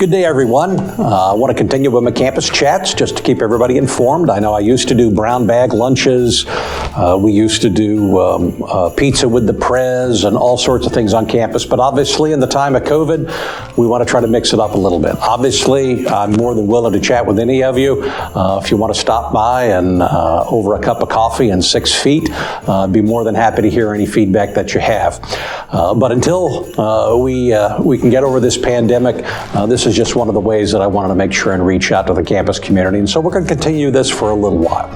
Good day, everyone. I want to continue with my campus chats just to keep everybody informed. I know I used to do brown bag lunches. We used to do pizza with the prez and all sorts of things on campus. But obviously, in the time of COVID, we want to try to mix it up a little bit. Obviously, I'm more than willing to chat with any of you. If you want to stop by and over a cup of coffee and 6 feet, I'd be more than happy to hear any feedback that you have. But until we can get over this pandemic, this is just one of the ways that I wanted to make sure and reach out to the campus community. And so we're going to continue this for a little while.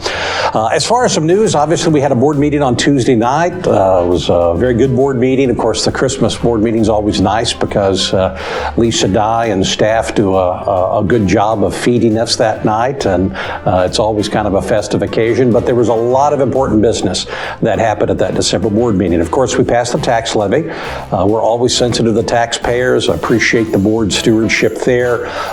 As far as some news, obviously we had a board meeting on Tuesday night. It was a very good board meeting. Of course, the Christmas board meeting is always nice because Lisa Dye and staff do a good job of feeding us that night. And it's always kind of a festive occasion. But there was a lot of important business that happened at that December board meeting. Of course, we passed the tax levy. We're always sensitive to the taxpayers. I appreciate the board stewardship there.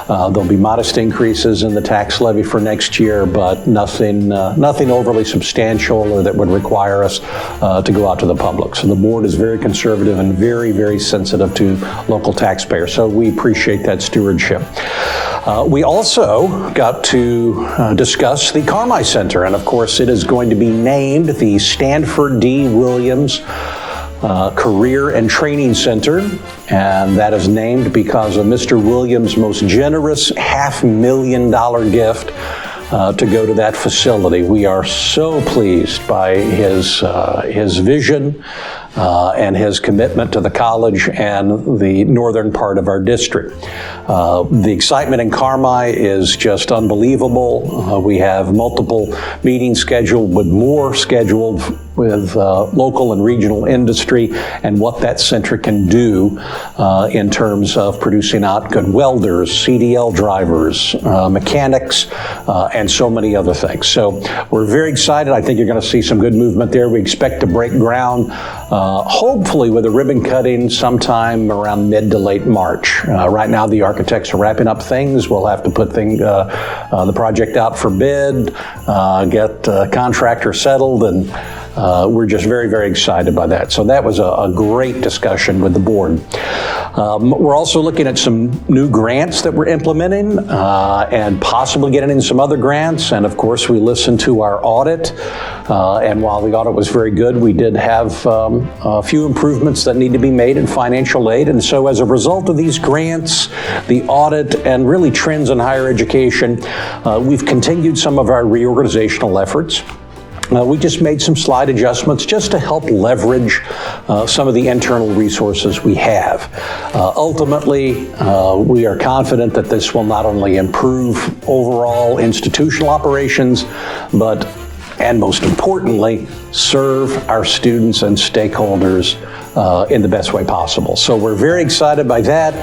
There'll be modest increases in the tax levy for next year, but nothing overly substantial or that would require us to go out to the public. So the board is very conservative and very, very sensitive to local taxpayers. So we appreciate that stewardship. We also got to discuss the Carmi Center, and of course it is going to be named the Stanford D. Williams Career and Training Center, and that is named because of Mr. Williams' most generous $500,000 gift to go to that facility. We are so pleased by his vision and his commitment to the college and the northern part of our district. The excitement in Carmi is just unbelievable. We have multiple meetings scheduled, with more scheduled with local and regional industry and what that center can do in terms of producing out good welders, CDL drivers, mechanics, and so many other things. So we're very excited. I think you're going to see some good movement there. We expect to break ground hopefully with a ribbon cutting sometime around mid to late March. Right now the architects are wrapping up things. We'll have to put the project out for bid, get contractor settled, and we're just very, very excited by that. So that was a great discussion with the board. We're also looking at some new grants that we're implementing and possibly getting in some other grants. And of course, we listened to our audit. And while the audit was very good, we did have a few improvements that need to be made in financial aid. And so as a result of these grants, the audit, and really trends in higher education, we've continued some of our reorganizational efforts. We just made some slight adjustments just to help leverage some of the internal resources we have. Ultimately, we are confident that this will not only improve overall institutional operations, but, and most importantly, serve our students and stakeholders in the best way possible. So we're very excited by that.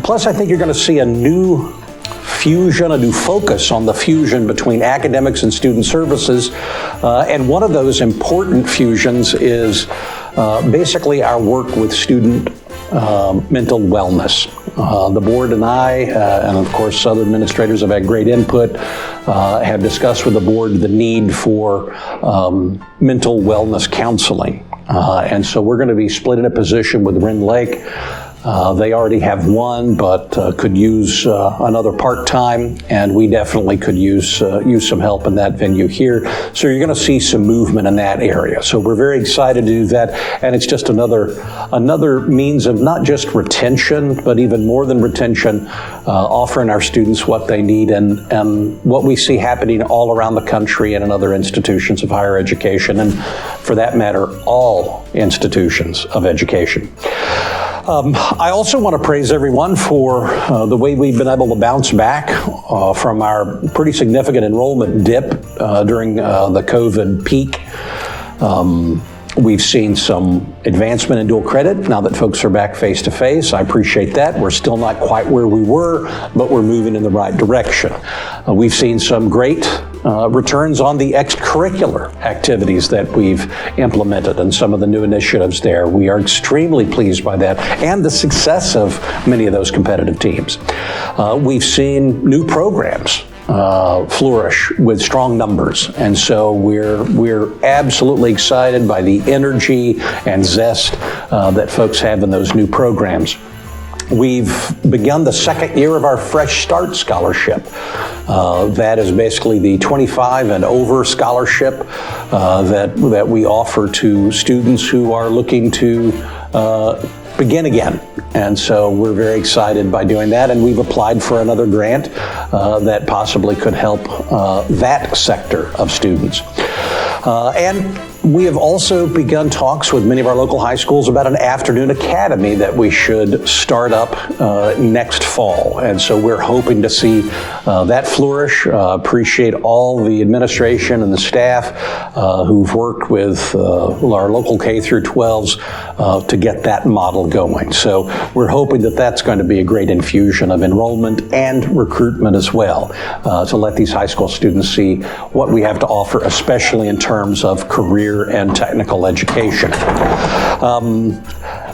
Plus, I think you're going to see a new fusion, a new focus on the fusion between academics and student services. And one of those important fusions is basically our work with student mental wellness. The board and I, and of course other administrators have had great input, have discussed with the board the need for mental wellness counseling. And so we're going to be splitting a position with Rend Lake. They already have one, but could use another part-time, and we definitely could use some help in that venue here. So you're going to see some movement in that area. So we're very excited to do that, and it's just another means of not just retention, but even more than retention, offering our students what they need and what we see happening all around the country and in other institutions of higher education, and for that matter, all institutions of education. I also want to praise everyone for the way we've been able to bounce back from our pretty significant enrollment dip during the COVID peak. We've seen some advancement in dual credit now that folks are back face-to-face. I appreciate that. We're still not quite where we were, but we're moving in the right direction. We've seen some great returns on the extracurricular activities that we've implemented and some of the new initiatives there. We are extremely pleased by that and the success of many of those competitive teams. We've seen new programs flourish with strong numbers. And so we're absolutely excited by the energy and zest that folks have in those new programs. We've begun the second year of our Fresh Start Scholarship. That is basically the 25 and over scholarship that we offer to students who are looking to begin again. And so we're very excited by doing that, and we've applied for another grant that possibly could help that sector of students. And we have also begun talks with many of our local high schools about an afternoon academy that we should start up next fall. And so we're hoping to see that flourish. Appreciate all the administration and the staff who've worked with our local K through 12s to get that model going. So we're hoping that that's going to be a great infusion of enrollment and recruitment as well, to let these high school students see what we have to offer, especially in terms of career and technical education.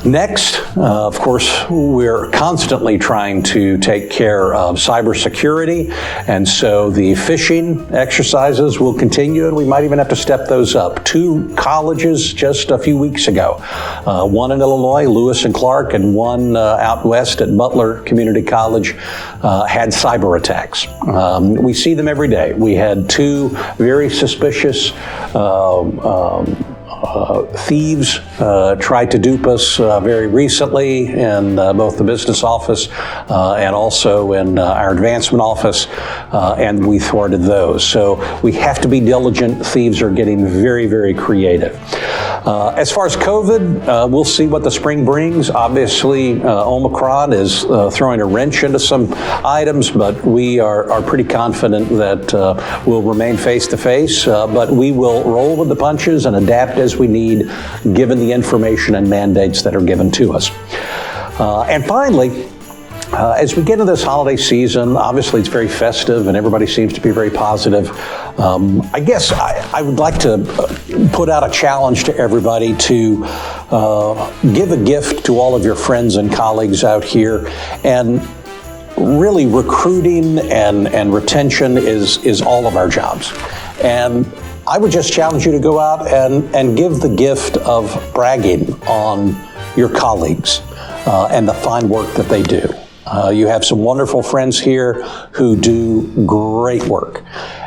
Next, of course, we're constantly trying to take care of cybersecurity, and so the phishing exercises will continue, and we might even have to step those up. 2 colleges just a few weeks ago, one in Illinois, Lewis and Clark, and one out west at Butler Community College, had cyber attacks. We see them every day. We had 2 very suspicious thieves tried to dupe us very recently in both the business office and also in our advancement office, and we thwarted those. So we have to be diligent. Thieves are getting very, very creative. As far as COVID, we'll see what the spring brings. Obviously, Omicron is throwing a wrench into some items, but we are pretty confident that we'll remain face-to-face, but we will roll with the punches and adapt as we need, given the information and mandates that are given to us. And finally, as we get into this holiday season, obviously it's very festive and everybody seems to be very positive. I guess I would like to put out a challenge to everybody to give a gift to all of your friends and colleagues out here. And really, recruiting and retention is all of our jobs. And I would just challenge you to go out and give the gift of bragging on your colleagues and the fine work that they do. You have some wonderful friends here who do great work.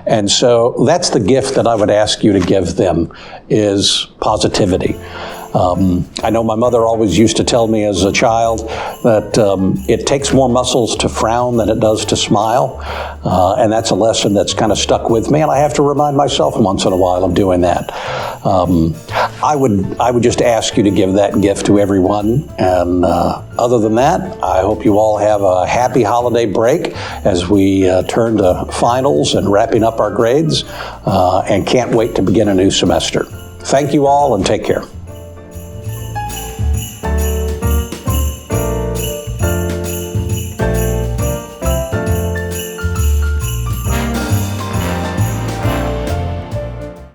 And so that's the gift that I would ask you to give them, is positivity. I know my mother always used to tell me as a child that it takes more muscles to frown than it does to smile. And that's a lesson that's kind of stuck with me, and I have to remind myself once in a while of doing that. I would just ask you to give that gift to everyone. And other than that, I hope you all have a happy holiday break as we turn to finals and wrapping up our grades, and can't wait to begin a new semester. Thank you all, and take care.